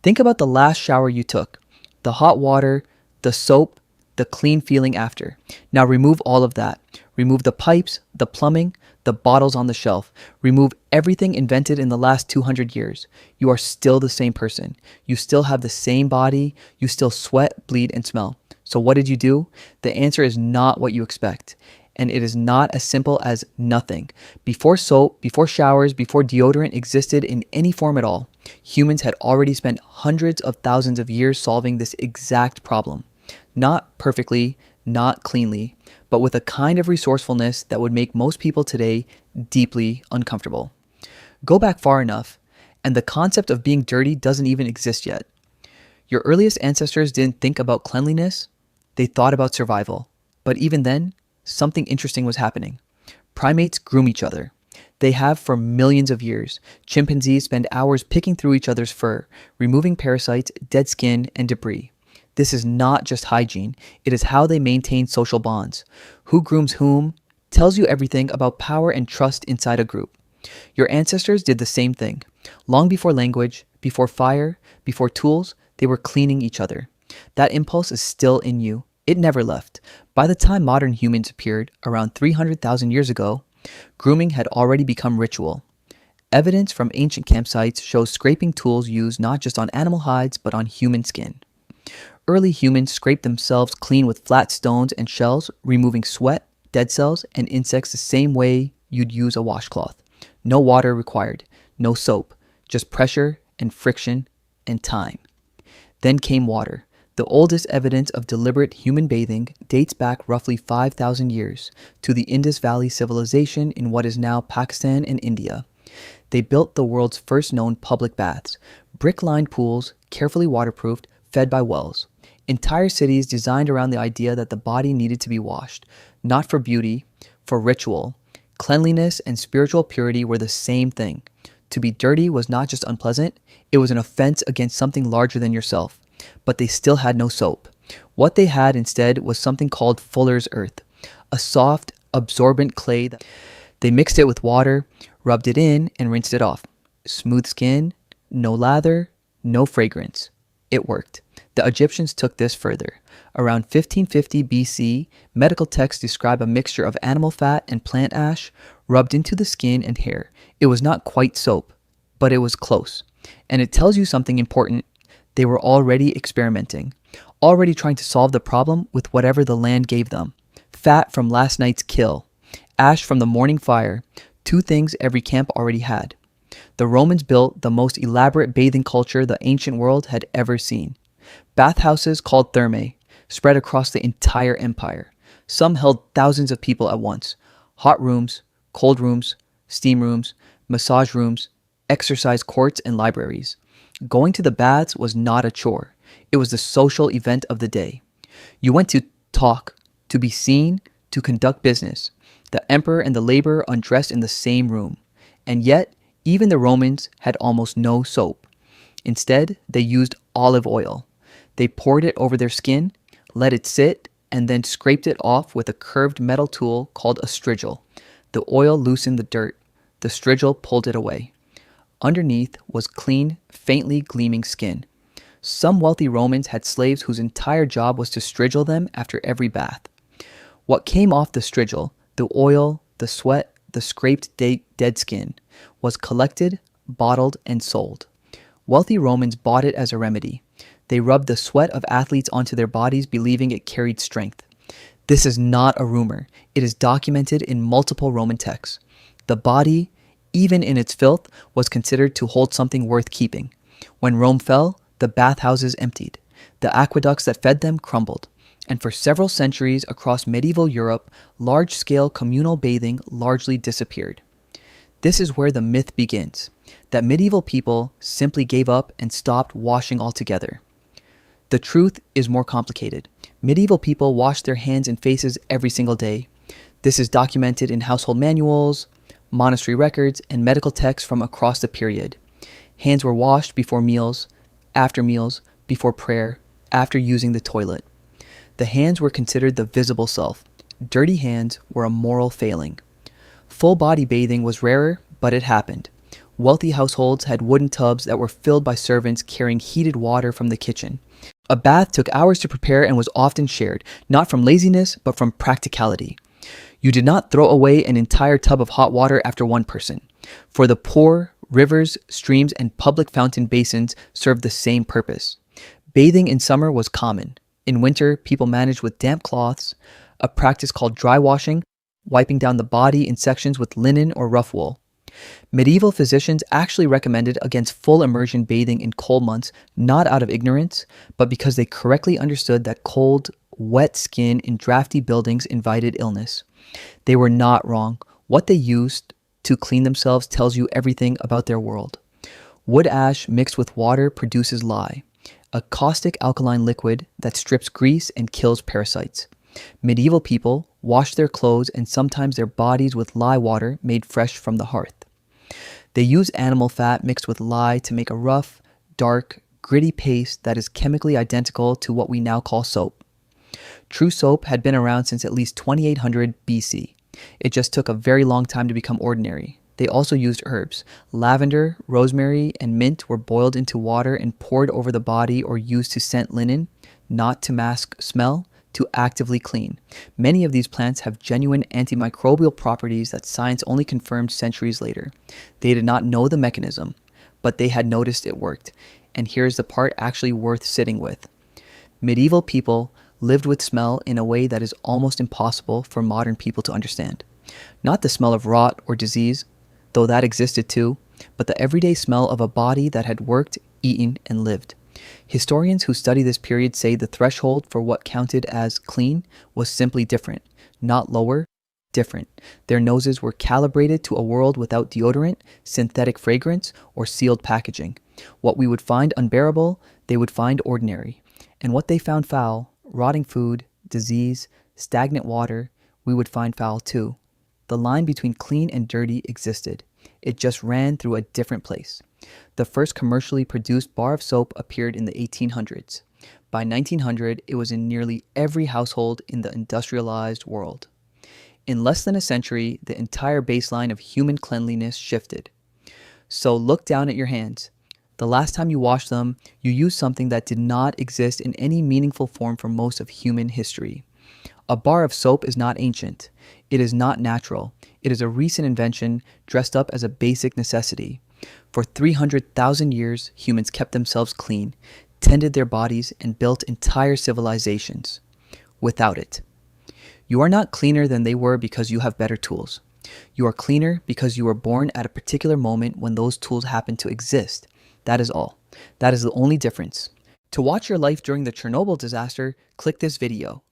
Think about the last shower you took, the hot water, the soap, the clean feeling after. Now remove all of that. Remove the pipes, the plumbing, the bottles on the shelf. Remove everything invented in the last 200 years. You are still the same person. You still have the same body. You still sweat, bleed, and smell. So what did you do? The answer is not what you expect. And it is not as simple as nothing. Before soap, before showers, before deodorant existed in any form at all, humans had already spent hundreds of thousands of years solving this exact problem. Not perfectly, not cleanly, but with a kind of resourcefulness that would make most people today deeply uncomfortable. Go back far enough, and the concept of being dirty doesn't even exist yet. Your earliest ancestors didn't think about cleanliness, they thought about survival. But even then, something interesting was happening. Primates groom each other. They have for millions of years. Chimpanzees spend hours picking through each other's fur, removing parasites, dead skin, and debris. This is not just hygiene, it is how they maintain social bonds. Who grooms whom tells you everything about power and trust inside a group. Your ancestors did the same thing. Long before language, before fire, before tools, they were cleaning each other. That impulse is still in you. It never left. By the time modern humans appeared, around 300,000 years ago, grooming had already become ritual. Evidence from ancient campsites shows scraping tools used not just on animal hides, but on human skin. Early humans scraped themselves clean with flat stones and shells, removing sweat, dead cells, and insects the same way you'd use a washcloth. No water required, no soap, just pressure and friction and time. Then came water. The oldest evidence of deliberate human bathing dates back roughly 5,000 years to the Indus Valley civilization in what is now Pakistan and India. They built the world's first known public baths, brick-lined pools, carefully waterproofed, fed by wells. Entire cities designed around the idea that the body needed to be washed, not for beauty, for ritual. Cleanliness and spiritual purity were the same thing. To be dirty was not just unpleasant, it was an offense against something larger than yourself. But they still had no soap. What they had instead was something called fuller's earth, a soft, absorbent clay. They mixed it with water, rubbed it in, and rinsed it off. Smooth skin, no lather, no fragrance. It worked. The Egyptians took this further. Around 1550 BC, medical texts describe a mixture of animal fat and plant ash rubbed into the skin and hair. It was not quite soap, but it was close. And it tells you something important. They were already experimenting, already trying to solve the problem with whatever the land gave them. Fat from last night's kill, ash from the morning fire, two things every camp already had. The Romans built the most elaborate bathing culture the ancient world had ever seen. Bathhouses called thermae spread across the entire empire. Some held thousands of people at once. Hot rooms, cold rooms, steam rooms, massage rooms, exercise courts, and libraries. Going to the baths was not a chore. It was the social event of the day. You went to talk, to be seen, to conduct business. The emperor and the laborer undressed in the same room. And yet, even the Romans had almost no soap. Instead, they used olive oil. They poured it over their skin, let it sit, and then scraped it off with a curved metal tool called a strigil. The oil loosened the dirt. The strigil pulled it away. Underneath was clean, faintly gleaming skin. Some wealthy Romans had slaves whose entire job was to strigil them after every bath. What came off the strigil, the oil, the sweat, the scraped dead skin, was collected, bottled, and sold. Wealthy Romans bought it as a remedy. They rubbed the sweat of athletes onto their bodies, believing it carried strength. This is not a rumor. It is documented in multiple Roman texts. The body, even in its filth, was considered to hold something worth keeping. When Rome fell, the bathhouses emptied. The aqueducts that fed them crumbled. And for several centuries across medieval Europe, large-scale communal bathing largely disappeared. This is where the myth begins, that medieval people simply gave up and stopped washing altogether. The truth is more complicated. Medieval people washed their hands and faces every single day. This is documented in household manuals, monastery records, and medical texts from across the period. Hands were washed before meals, before prayer, after using the toilet. The hands were considered the visible self. Dirty hands were a moral failing. Full body bathing was rarer, but it happened. Wealthy households had wooden tubs that were filled by servants carrying heated water from the kitchen. A bath took hours to prepare and was often shared, not from laziness, but from practicality. You did not throw away an entire tub of hot water after one person. For the poor, rivers, streams, and public fountain basins served the same purpose. Bathing in summer was common. In winter, people managed with damp cloths, a practice called dry washing, wiping down the body in sections with linen or rough wool. Medieval physicians actually recommended against full immersion bathing in cold months, not out of ignorance, but because they correctly understood that cold, wet skin in drafty buildings invited illness. They were not wrong. What they used to clean themselves tells you everything about their world. Wood ash mixed with water produces lye, a caustic alkaline liquid that strips grease and kills parasites. Medieval people washed their clothes and sometimes their bodies with lye water made fresh from the hearth. They use animal fat mixed with lye to make a rough, dark, gritty paste that is chemically identical to what we now call soap. True soap had been around since at least 2800 BC. It just took a very long time to become ordinary. They also used herbs. Lavender, rosemary, and mint were boiled into water and poured over the body or used to scent linen, not to mask smell, to actively clean. Many of these plants have genuine antimicrobial properties that science only confirmed centuries later. They did not know the mechanism, but they had noticed it worked. And here's the part actually worth sitting with. Medieval people lived with smell in a way that is almost impossible for modern people to understand. Not the smell of rot or disease, though that existed too, but the everyday smell of a body that had worked, eaten, and lived. Historians who study this period say the threshold for what counted as clean was simply different, not lower, different. Their noses were calibrated to a world without deodorant, synthetic fragrance, or sealed packaging. What we would find unbearable, they would find ordinary. And what they found foul, rotting food, disease, stagnant water, we would find foul too. The line between clean and dirty existed. It just ran through a different place. The first commercially produced bar of soap appeared in the 1800s. By 1900, it was in nearly every household in the industrialized world. In less than a century, the entire baseline of human cleanliness shifted. So look down at your hands. The last time you washed them, you used something that did not exist in any meaningful form for most of human history. A bar of soap is not ancient. It is not natural. It is a recent invention dressed up as a basic necessity. For 300,000 years, humans kept themselves clean, tended their bodies, and built entire civilizations. Without it, you are not cleaner than they were because you have better tools. You are cleaner because you were born at a particular moment when those tools happened to exist. That is all. That is the only difference. To watch your life during the Chernobyl disaster, click this video.